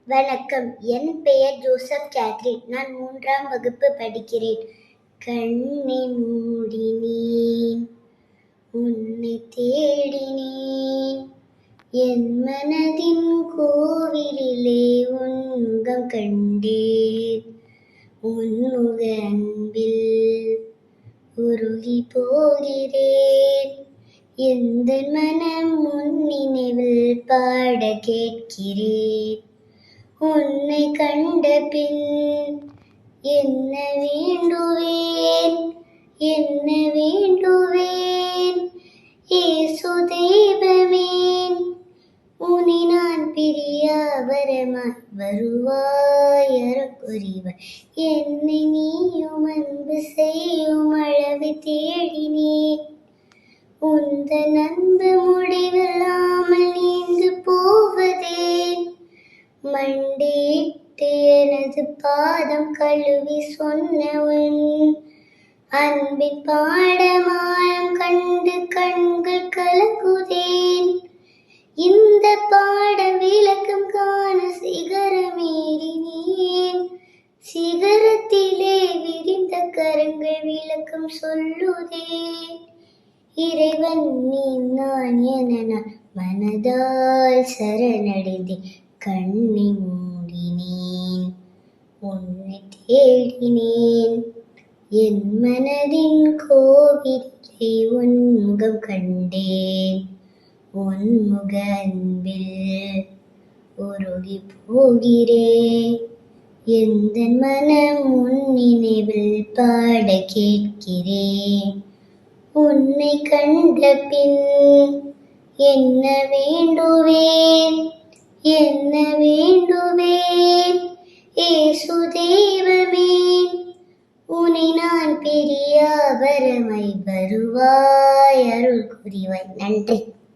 வணக்கம். என் பெயர் Joseph Catherine. நான் 3ஆம் வகுப்பு படிக்கிறேன். கண்ணை மூடினேன், உன்னை தேடினேன், என் மனதின் கோவிலிலே உன் முகம் கண்டேன். உன்முக அன்பில் உருகி போகிறேன். எந்த மனம் உன் நினைவில் பாட கேட்கிறேன். உன்னை கண்ட பின் என்ன வேண்டுவேன், என்ன வேண்டுவேன்? இயேசு தெய்வமே, உன்னை நான் பிரியா வரமாய் வருவாய் அருள்புரிவாய். என்னை நீயும் அன்பு செய்யும் அளவு தேடினேன். உந்தன் அன்பு முடிவில்லாமல் நீந்து போவதேன்? மண்டியிட்டு எனது பாதம் கழுவி சொன்ன உன் அன்பின் பாடமாயம் கண்டு கண்கள் கலங்குதேன். இந்த பாட விளக்கம் காண சிகரமேறினேன். சிகரத்திலே விரிந்த கரங்கள் விளக்கம் சொல்லுதே. இறைவன் நீ நான் என நான் மனதால் சரணடைந்தேன். கண்ணை மூடினேன், உன்னை தேடினேன், என் மனதின் கோவிலை உன் முகம் கண்டேன். உன் முக அன்பில் உருகி போகிறேன். எந்த மனம் உன் நினைவில் பாட கேட்கிறேன். உன்னை கண்ட பின் என்ன வேண்டுவேன், என்ன வேண்டுவேன்? இயேசு தெய்வமே, உன்னை நான் பிரியா வரமாய் வருவாய் அருள் புரிவாய். நன்றி.